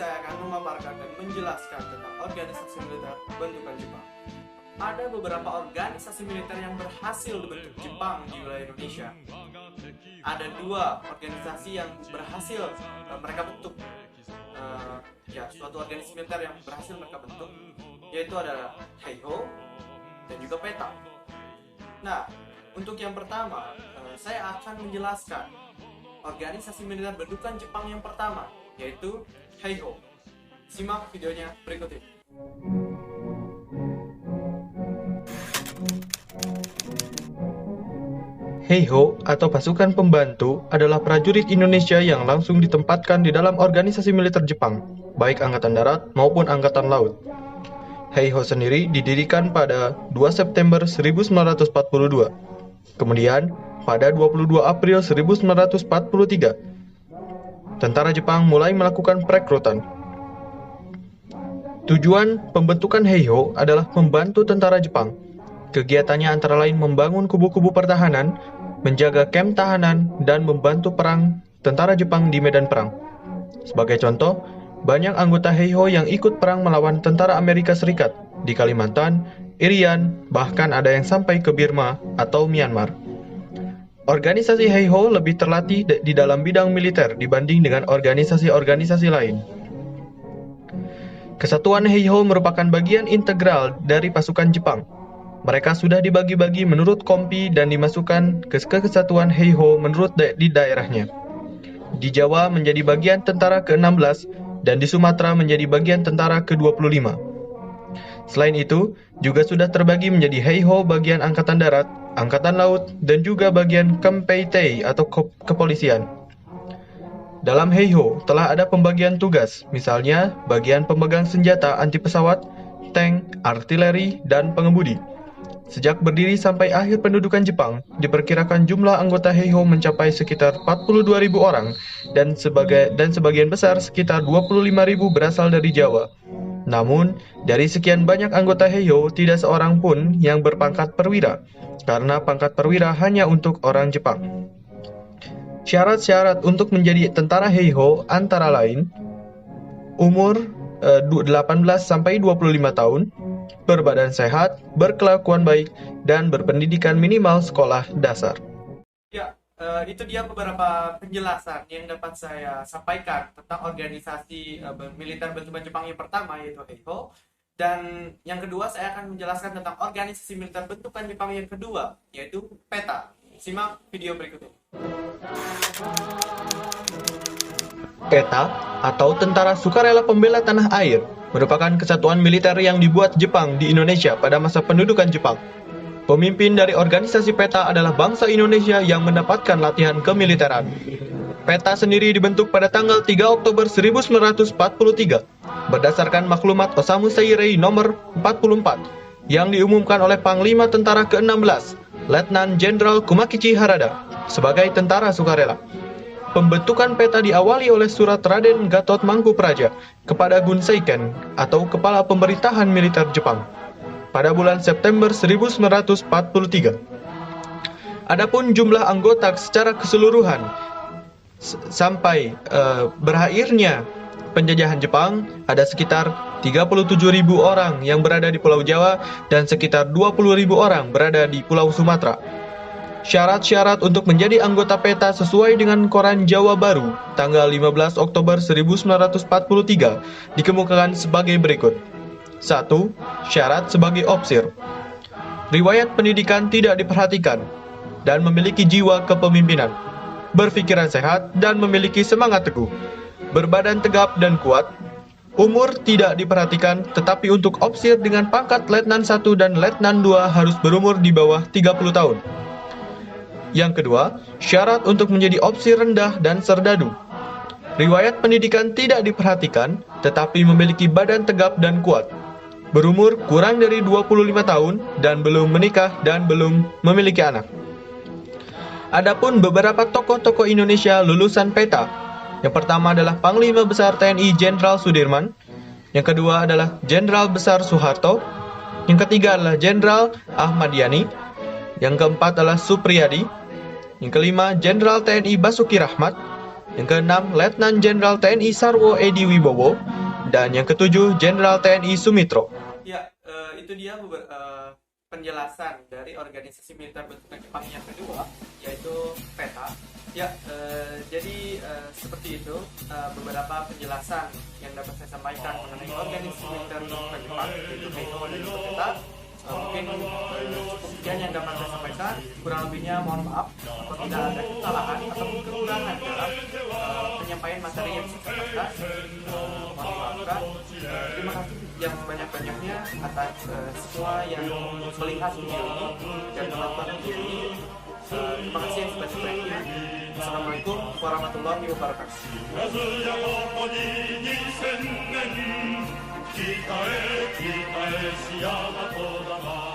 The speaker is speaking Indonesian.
saya akan memaparkan dan menjelaskan tentang organisasi militer bentukan Jepang. Ada beberapa organisasi militer yang berhasil dibentuk Jepang di wilayah Indonesia. Ada dua organisasi yang berhasil mereka bentuk. Suatu organisasi militer yang berhasil mereka bentuk, yaitu adalah Heiho dan juga PETA. Nah, untuk yang pertama, saya akan menjelaskan organisasi militer bentukan Jepang yang pertama, yaitu Heiho. Simak videonya berikut ini. Heiho atau pasukan pembantu adalah prajurit Indonesia yang langsung ditempatkan di dalam organisasi militer Jepang, baik angkatan darat maupun angkatan laut. Heiho sendiri didirikan pada 2 September 1942. Kemudian, pada 22 April 1943, tentara Jepang mulai melakukan perekrutan. Tujuan pembentukan Heiho adalah membantu tentara Jepang. Kegiatannya antara lain membangun kubu-kubu pertahanan, menjaga kamp tahanan, dan membantu perang tentara Jepang di medan perang. Sebagai contoh, banyak anggota Heiho yang ikut perang melawan tentara Amerika Serikat di Kalimantan, Irian, bahkan ada yang sampai ke Burma atau Myanmar. Organisasi Heiho lebih terlatih di dalam bidang militer dibanding dengan organisasi-organisasi lain. Kesatuan Heiho merupakan bagian integral dari pasukan Jepang. Mereka sudah dibagi-bagi menurut kompi dan dimasukkan ke kesatuan Heiho menurut di daerahnya. Di Jawa menjadi bagian tentara ke-16 dan di Sumatera menjadi bagian tentara ke-25. Selain itu, juga sudah terbagi menjadi Heiho bagian angkatan darat, angkatan laut, dan juga bagian Kempeitei atau kepolisian. Dalam Heiho telah ada pembagian tugas, misalnya bagian pemegang senjata anti pesawat, tank, artileri, dan pengemudi. Sejak berdiri sampai akhir pendudukan Jepang, diperkirakan jumlah anggota Heiho mencapai sekitar 42.000 orang dan sebagian besar sekitar 25.000 berasal dari Jawa. Namun, dari sekian banyak anggota Heiho, tidak seorang pun yang berpangkat perwira, karena pangkat perwira hanya untuk orang Jepang. Syarat-syarat untuk menjadi tentara Heiho antara lain umur 18-25 tahun, berbadan sehat, berkelakuan baik, dan berpendidikan minimal sekolah dasar. Itu dia beberapa penjelasan yang dapat saya sampaikan tentang organisasi militer bentukan Jepang yang pertama, yaitu Heiho. Dan yang kedua, saya akan menjelaskan tentang organisasi militer bentukan Jepang yang kedua, yaitu PETA. Simak video berikut ini. PETA atau Tentara Sukarela Pembela Tanah Air merupakan kesatuan militer yang dibuat Jepang di Indonesia pada masa pendudukan Jepang. Pemimpin dari organisasi PETA adalah bangsa Indonesia yang mendapatkan latihan kemiliteran. PETA sendiri dibentuk pada tanggal 3 Oktober 1943 berdasarkan maklumat Osamu Seirei nomor 44 yang diumumkan oleh Panglima Tentara ke-16, Letnan Jenderal Kumakichi Harada, sebagai tentara sukarela. Pembentukan PETA diawali oleh surat Raden Gatot Mangkupraja kepada Gun Seiken atau Kepala Pemerintahan Militer Jepang pada bulan September 1943. Adapun jumlah anggota secara keseluruhan sampai berakhirnya penjajahan Jepang ada sekitar 37.000 orang yang berada di Pulau Jawa dan sekitar 20.000 orang berada di Pulau Sumatera. Syarat-syarat untuk menjadi anggota PETA sesuai dengan Koran Jawa Baru tanggal 15 Oktober 1943 dikemukakan sebagai berikut. 1. Syarat sebagai opsir. Riwayat pendidikan tidak diperhatikan dan memiliki jiwa kepemimpinan, berpikiran sehat dan memiliki semangat teguh, berbadan tegap dan kuat. Umur tidak diperhatikan, tetapi untuk opsir dengan pangkat Letnan 1 dan Letnan 2 harus berumur di bawah 30 tahun. Yang kedua, syarat untuk menjadi opsir rendah dan serdadu. Riwayat pendidikan tidak diperhatikan, tetapi memiliki badan tegap dan kuat. Berumur kurang dari 25 tahun dan belum menikah dan belum memiliki anak. Adapun beberapa tokoh-tokoh Indonesia lulusan PETA. Yang pertama adalah Panglima Besar TNI Jenderal Sudirman. Yang kedua adalah Jenderal Besar Soeharto. Yang ketiga adalah Jenderal Ahmad Yani. Yang keempat adalah Supriyadi. Yang kelima, Jenderal TNI Basuki Rahmat. Yang keenam, Letnan Jenderal TNI Sarwo Edi Wibowo. Dan yang ketujuh, Jenderal TNI Sumitro. Ya, itu dia penjelasan dari organisasi militer bentukan Jepang yang kedua, yaitu PETA. Ya, jadi seperti itu beberapa penjelasan yang dapat saya sampaikan mengenai organisasi militer bentukan Jepang, yaitu NATO dan juga PETA. Mungkin cukup sekian yang dapat saya sampaikan. Kurang lebihnya mohon maaf apabila ada kesalahan atau kekurangan dalam penyampaian materi yang saya sampaikan. Mohon maafkan. Terima kasih yang sebanyak-banyaknya atas semua yang melihat video ini dan menonton video ini. Terima kasih yang sebanyak-banyaknya. Assalamualaikum warahmatullahi wabarakatuh. 北へ北へシヤマトだ